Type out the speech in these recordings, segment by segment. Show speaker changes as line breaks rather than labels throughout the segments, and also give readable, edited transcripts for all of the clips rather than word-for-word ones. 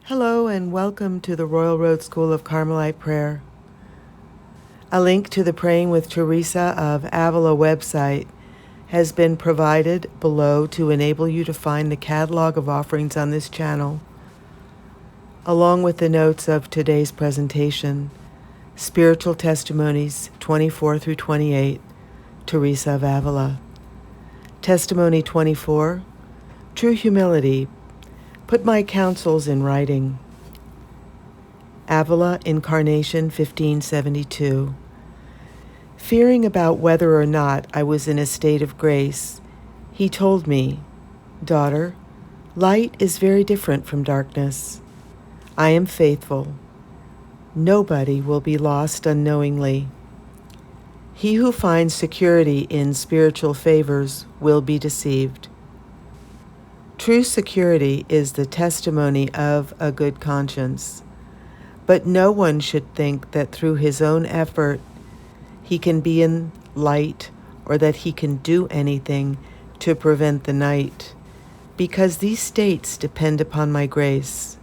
Hello and welcome to the Royal Road School of Carmelite Prayer. A link to the Praying with Teresa of Avila website has been provided below to enable you to find the catalog of offerings on this channel, along with the notes of today's presentation, Spiritual Testimonies 24 through 28, Teresa of Avila. Testimony 24, True Humility. Put my counsels in writing. Avila, Incarnation, 1572. Fearing about whether or not I was in a state of grace, he told me, "Daughter, light is very different from darkness. I am faithful. Nobody will be lost unknowingly. He who finds security in spiritual favors will be deceived. True security is the testimony of a good conscience, but no one should think that through his own effort he can be in light or that he can do anything to prevent the night, because these states depend upon my grace.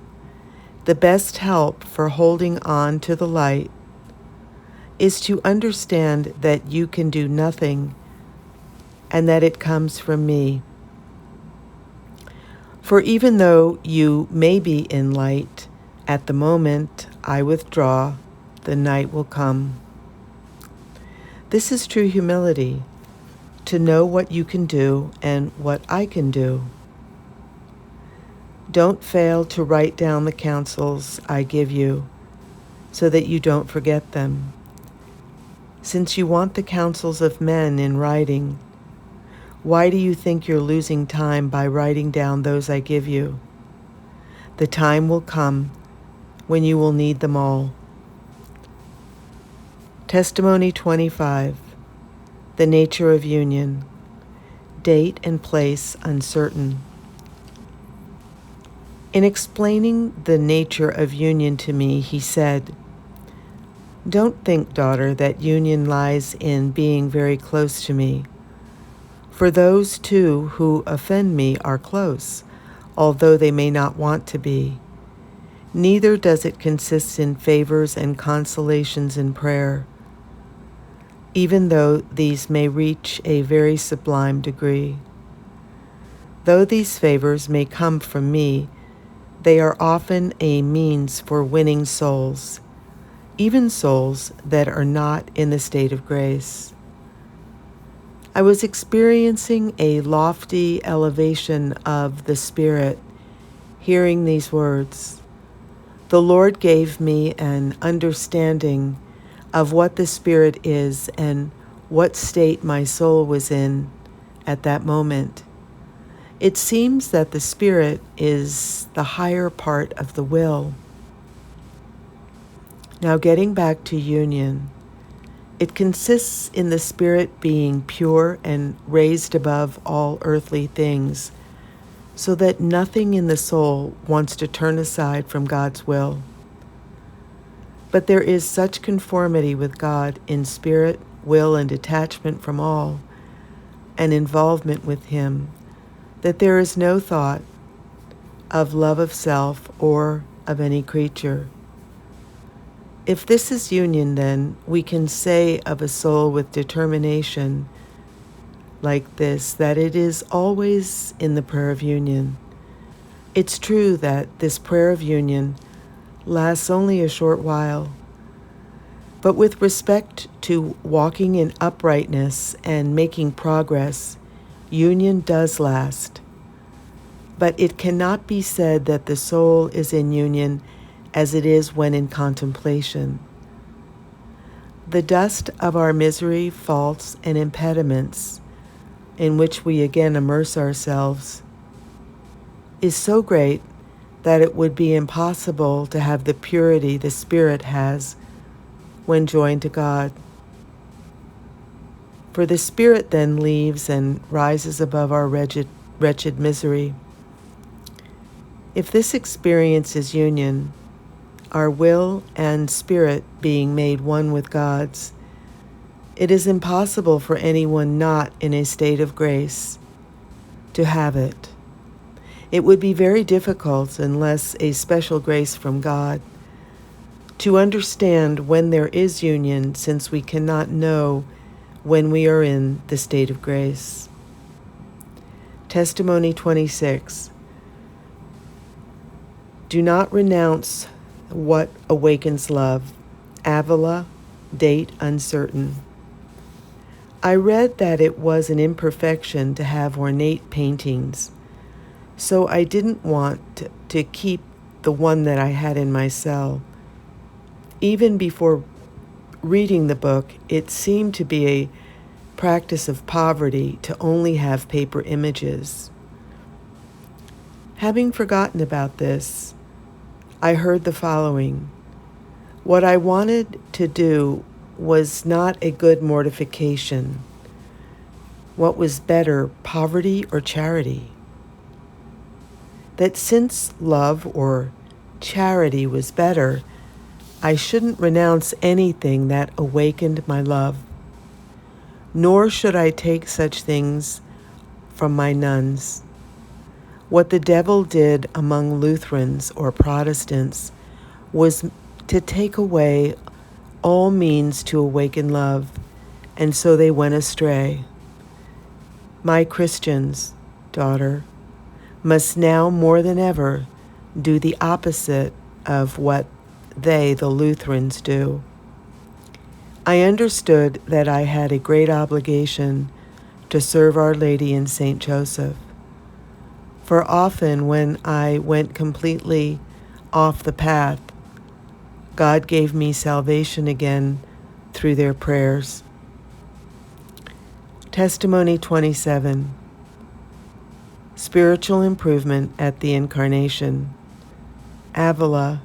The best help for holding on to the light is to understand that you can do nothing and that it comes from me. For even though you may be in light, at the moment I withdraw, the night will come." This is true humility, to know what you can do and what I can do. Don't fail to write down the counsels I give you, so that you don't forget them. Since you want the counsels of men in writing, why do you think you're losing time by writing down those I give you? The time will come when you will need them all. Testimony 25. The nature of union. Date and place uncertain. In explaining the nature of union to me, he said, "Don't think, daughter, that union lies in being very close to me. For those two who offend me are close, although they may not want to be. Neither does it consist in favors and consolations in prayer, even though these may reach a very sublime degree. Though these favors may come from me, they are often a means for winning souls, even souls that are not in the state of grace." I was experiencing a lofty elevation of the spirit, hearing these words. The Lord gave me an understanding of what the spirit is and what state my soul was in at that moment. It seems that the spirit is the higher part of the will. Now getting back to union. It consists in the spirit being pure and raised above all earthly things, so that nothing in the soul wants to turn aside from God's will. But there is such conformity with God in spirit, will, and detachment from all, and involvement with Him, that there is no thought of love of self or of any creature. If this is union, then we can say of a soul with determination like this that it is always in the prayer of union. It's true that this prayer of union lasts only a short while, but with respect to walking in uprightness and making progress, union does last. But it cannot be said that the soul is in union as it is when in contemplation. The dust of our misery, faults, and impediments, in which we again immerse ourselves, is so great that it would be impossible to have the purity the Spirit has when joined to God. For the Spirit then leaves and rises above our wretched misery. If this experience is union, our will and spirit being made one with God's, it is impossible for anyone not in a state of grace to have it. It would be very difficult, unless a special grace from God, to understand when there is union, since we cannot know when we are in the state of grace. Testimony 26. Do not renounce what awakens love. Avila, date uncertain. I read that it was an imperfection to have ornate paintings, so I didn't want to keep the one that I had in my cell. Even before reading the book, it seemed to be a practice of poverty to only have paper images. Having forgotten about this, I heard the following. What I wanted to do was not a good mortification. What was better, poverty or charity? That since love or charity was better, I shouldn't renounce anything that awakened my love. Nor should I take such things from my nuns. What the devil did among Lutherans or Protestants was to take away all means to awaken love, and so they went astray. My Christians, daughter, must now more than ever do the opposite of what they, the Lutherans, do. I understood that I had a great obligation to serve Our Lady and Saint Joseph. For often when I went completely off the path, God gave me salvation again through their prayers. Testimony 27. Spiritual improvement at the Incarnation. Avila,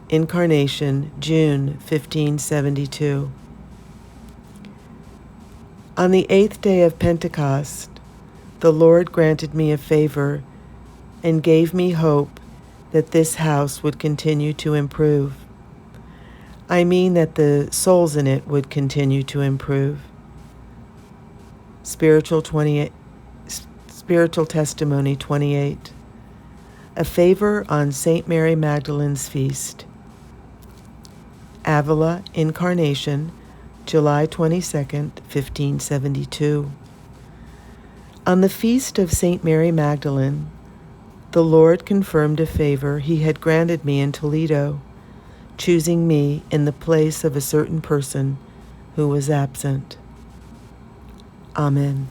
Incarnation, June 1572. On the 8th day of Pentecost, the Lord granted me a favor and gave me hope that this house would continue to improve. I mean that the souls in it would continue to improve. Spiritual Testimony 28. A favor on St. Mary Magdalene's feast. Avila, Incarnation, July 22nd, 1572. On the feast of St. Mary Magdalene, the Lord confirmed a favor he had granted me in Toledo, choosing me in the place of a certain person who was absent. Amen.